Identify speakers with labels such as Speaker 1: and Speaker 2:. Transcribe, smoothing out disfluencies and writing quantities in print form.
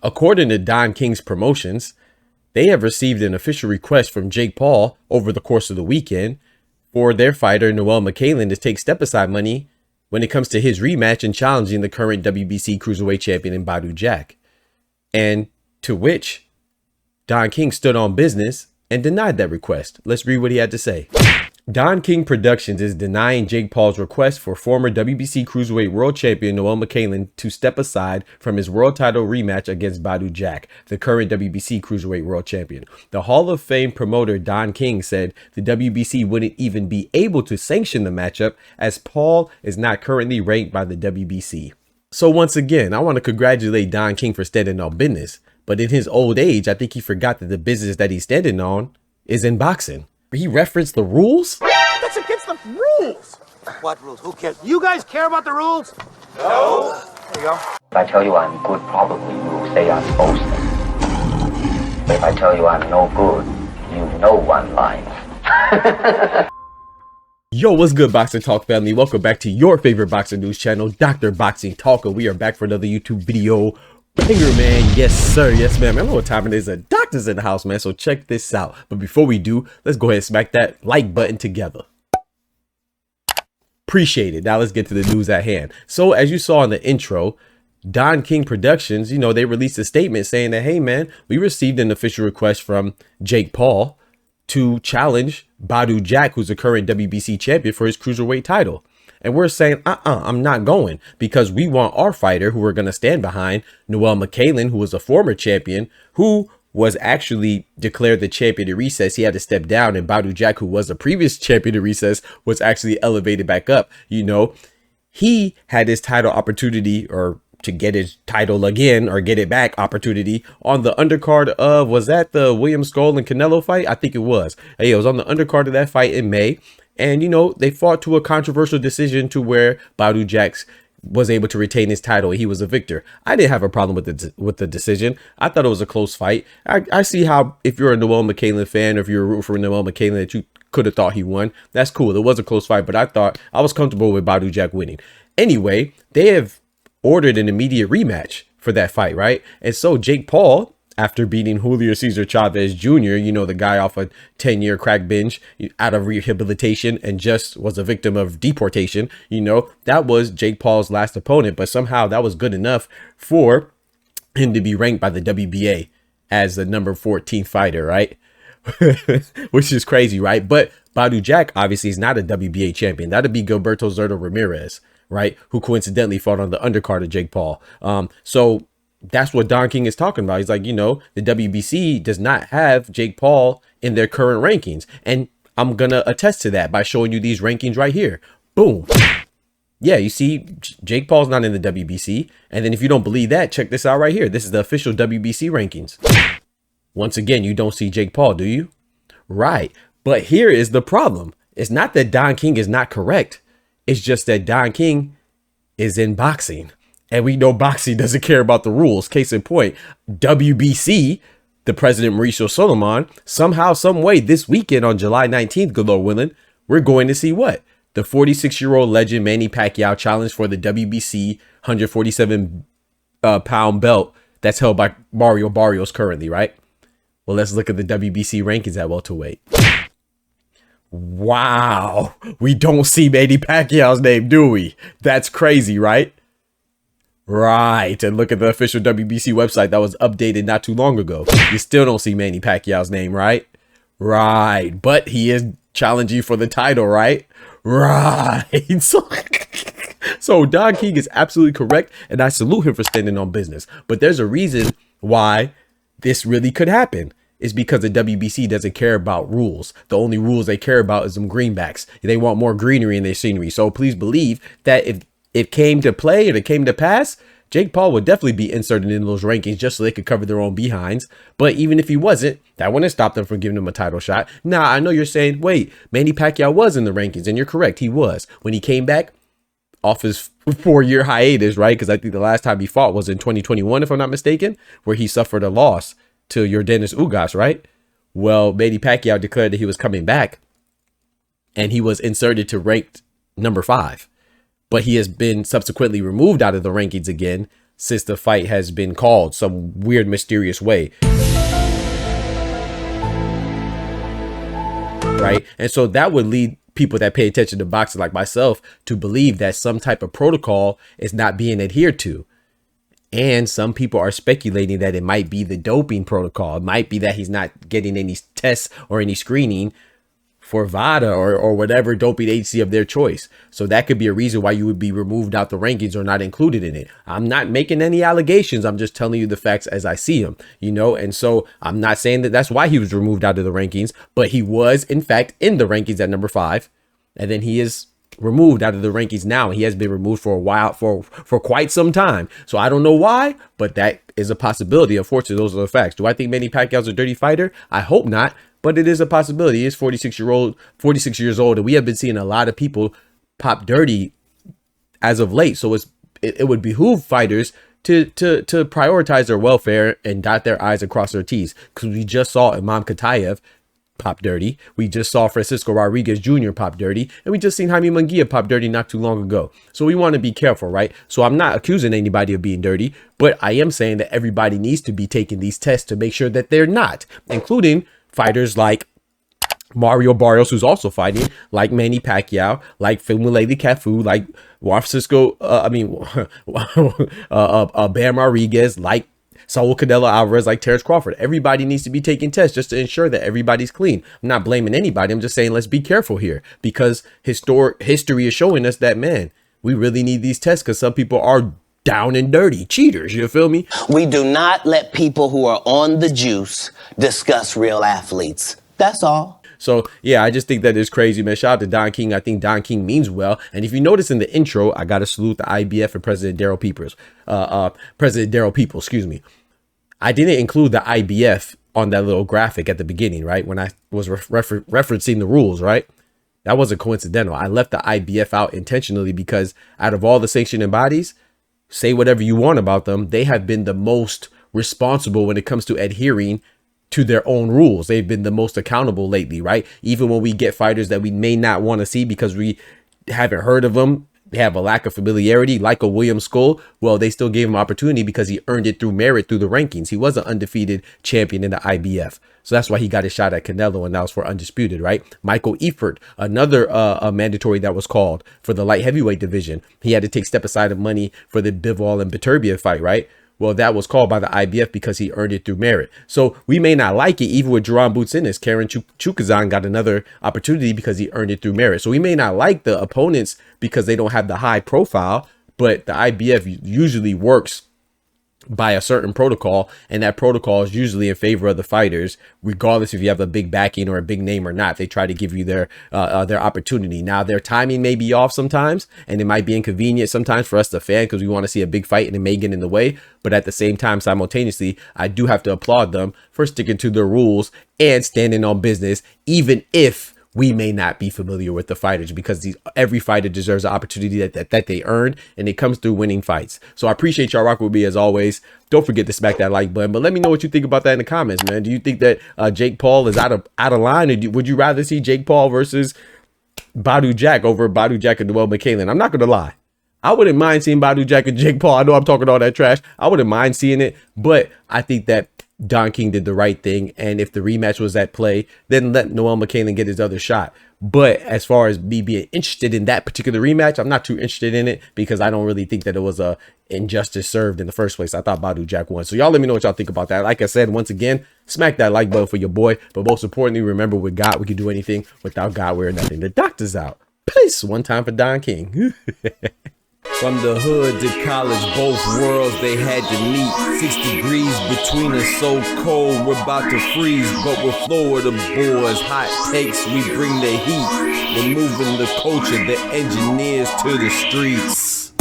Speaker 1: According to Don King's promotions, they have received an official request from Jake Paul over the course of the weekend for their fighter, Noel McCallan, to take step-aside money when it comes to his rematch and challenging the current WBC cruiserweight champion in Badou Jack. And to which Don King stood on business and denied that request. Let's read what he had to say. Don King Productions is denying Jake Paul's request for former WBC Cruiserweight World Champion Noel McCallan to step aside from his world title rematch against Badou Jack, the current WBC Cruiserweight World Champion. The Hall of Fame promoter Don King said the WBC wouldn't even be able to sanction the matchup as Paul is not currently ranked by the WBC. So once again, I want to congratulate Don King for standing on business. But in his old age, I think he forgot that the business that he's standing on is in boxing. He referenced the rules?
Speaker 2: That's against the rules.
Speaker 3: What rules? Who cares?
Speaker 2: You guys care about the rules? No. There you go.
Speaker 4: If I tell you I'm good, probably you'll say I'm boasting. But if I tell you I'm no good, you know one line.
Speaker 1: Yo, what's good, Boxing Talk family? Welcome back to your favorite boxing news channel, Dr. Boxing Talk. We are back for another YouTube video. Banger, man. Yes, sir. Yes, ma'am. I know what time it is. A doctor's in the house, man. So check this out. But before we do, let's go ahead and smack that like button together. Appreciate it. Now let's get to the news at hand. So as you saw in the intro, Don King Productions, they released a statement saying that, hey, man, we received an official request from Jake Paul to challenge Badou Jack, who's the current WBC champion, for his cruiserweight title. And we're saying, I'm not going, because we want our fighter, who we're going to stand behind, Noel McCallan, who was a former champion, who was actually declared the champion at recess. He had to step down, and Badou Jack, who was a previous champion at recess, was actually elevated back up. He had his title opportunity, or to get his title again or get it back opportunity, on the undercard of, was that the William Skull and Canelo fight? I think it was. It was on the undercard of that fight in May. And, they fought to a controversial decision to where Badou Jack was able to retain his title. He was a victor. I didn't have a problem with the decision. I thought it was a close fight. I see how, if you're a Noel McCallan fan, or if you're a root for Noel McCallan, that you could have thought he won. That's cool. It was a close fight, but I was comfortable with Badou Jack winning. Anyway, they have ordered an immediate rematch for that fight, right? And so Jake Paul, after beating Julio Cesar Chavez Jr., the guy off a 10-year crack binge, out of rehabilitation, and just was a victim of deportation, that was Jake Paul's last opponent. But somehow that was good enough for him to be ranked by the WBA as the number 14 fighter, right? Which is crazy, right? But Badou Jack obviously is not a WBA champion. That'd be Gilberto Zurdo Ramirez, right? Who coincidentally fought on the undercard of Jake Paul. So that's what Don King is talking about. He's like, the WBC does not have Jake Paul in their current rankings. And I'm going to attest to that by showing you these rankings right here. Boom. Yeah, you see, Jake Paul's not in the WBC. And then if you don't believe that, check this out right here. This is the official WBC rankings. Once again, you don't see Jake Paul, do you? Right. But here is the problem. It's not that Don King is not correct. It's just that Don King is in boxing. And we know boxing doesn't care about the rules. Case in point, WBC, the president Mauricio Solomon, somehow, some way this weekend on July 19th, good Lord willing, we're going to see what? The 46-year-old legend Manny Pacquiao challenge for the WBC 147 pound belt that's held by Mario Barrios currently, right? Well, let's look at the WBC rankings at welterweight. Wow. We don't see Manny Pacquiao's name, do we? That's crazy, right? Right. And look at the official WBC website that was updated not too long ago. You still don't see Manny Pacquiao's name, right? Right. But he is challenging for the title, right? Right. So Don King is absolutely correct, and I salute him for standing on business. But there's a reason why this really could happen. Is because the WBC doesn't care about rules. The only rules they care about is them greenbacks. They want more greenery in their scenery. So please believe that if it came to play or it came to pass, Jake Paul would definitely be inserted in those rankings just so they could cover their own behinds. But even if he wasn't, that wouldn't stop them from giving him a title shot. Now, I know you're saying, wait, Manny Pacquiao was in the rankings, and you're correct. He was. When he came back off his 4-year hiatus, right? Because I think the last time he fought was in 2021, if I'm not mistaken, where he suffered a loss to Yordenis Ugas, right? Well, Manny Pacquiao declared that he was coming back, and he was inserted to ranked number 5. But he has been subsequently removed out of the rankings again since the fight has been called some weird, mysterious way. Right? And so that would lead people that pay attention to boxing like myself to believe that some type of protocol is not being adhered to. And some people are speculating that it might be the doping protocol. It might be that he's not getting any tests or any screening for VADA or whatever doping agency of their choice. So that could be a reason why you would be removed out the rankings or not included in it. I'm not making any allegations. I'm just telling you the facts as I see them, you know. And so I'm not saying that that's why he was removed out of the rankings, but he was in fact in the rankings at number 5. And then he is removed out of the rankings now. He has been removed for a while, for quite some time. So I don't know why, but that is a possibility. Unfortunately, those are the facts. Do I think Manny Pacquiao's a dirty fighter? I hope not. But it is a possibility. He is 46 years old, and we have been seeing a lot of people pop dirty as of late. So it would behoove fighters to prioritize their welfare and dot their I's and cross their T's. Because we just saw Imam Katayev pop dirty. We just saw Francisco Rodriguez Jr. pop dirty, and we just seen Jaime Munguia pop dirty not too long ago. So we want to be careful, right? So I'm not accusing anybody of being dirty, but I am saying that everybody needs to be taking these tests to make sure that they're not, including fighters like Mario Barrios, who's also fighting, like Manny Pacquiao, like Fumulele Cafu, like Juan Francisco, Bam Rodriguez, like Saul Canelo Alvarez, like Terrence Crawford. Everybody needs to be taking tests just to ensure that everybody's clean. I'm not blaming anybody. I'm just saying let's be careful here, because history is showing us that, man, we really need these tests because some people are down and dirty cheaters. You feel me?
Speaker 3: We do not let people who are on the juice discuss real athletes. That's all.
Speaker 1: So, yeah, I just think that is crazy, man. Shout out to Don King. I think Don King means well. And if you notice in the intro, I got to salute the IBF and President Daryl People, excuse me. I didn't include the IBF on that little graphic at the beginning, right? When I was referencing the rules, right? That wasn't coincidental. I left the IBF out intentionally because out of all the sanctioning bodies, say whatever you want about them, they have been the most responsible when it comes to adhering to their own rules. They've been the most accountable lately, right? Even when we get fighters that we may not want to see because we haven't heard of them, they have a lack of familiarity, like a William Skull. Well, they still gave him opportunity because he earned it through merit through the rankings. He was an undefeated champion in the IBF. So that's why he got a shot at Canelo, and that was for undisputed, right? Michael Eifert, another mandatory that was called for the light heavyweight division. He had to take step aside of money for the Bivol and Beterbiev fight, right? Well, that was called by the IBF because he earned it through merit. So we may not like it, even with Jerron Boots in this. Karen Chukazan got another opportunity because he earned it through merit. So we may not like the opponents because they don't have the high profile, but the IBF usually works by a certain protocol, and that protocol is usually in favor of the fighters, regardless if you have a big backing or a big name or not. They try to give you their opportunity. Now, their timing may be off sometimes, and it might be inconvenient sometimes for us, the fan, because we want to see a big fight and it may get in the way. But at the same time, simultaneously, I do have to applaud them for sticking to their rules and standing on business, even if we may not be familiar with the fighters, because every fighter deserves an opportunity that they earned, and it comes through winning fights. So I appreciate y'all rocking with me as always. Don't forget to smack that like button, but let me know what you think about that in the comments, man. Do you think that Jake Paul is out of line, or would you rather see Jake Paul versus Badou Jack over Badou Jack and Noel McCain? I'm not gonna lie, I wouldn't mind seeing Badou Jack and Jake Paul. I know I'm talking all that trash. I wouldn't mind seeing it, but I think that Don King did the right thing, and if the rematch was at play, then let Noel McCain get his other shot. But as far as me being interested in that particular rematch, I'm not too interested in it because I don't really think that it was a injustice served in the first place. I thought Badou Jack won. So y'all let me know what y'all think about that. Like I said, once again, smack that like button for your boy. But most importantly, remember, with God, we can do anything. Without God, we're nothing. The doctor's out. Peace. One time for Don King. From the hood to college, both worlds they had to meet. 6 degrees between us, so cold we're about to freeze. But we're Florida boys, hot takes, we bring the heat. We're moving the culture, the engineers to the streets.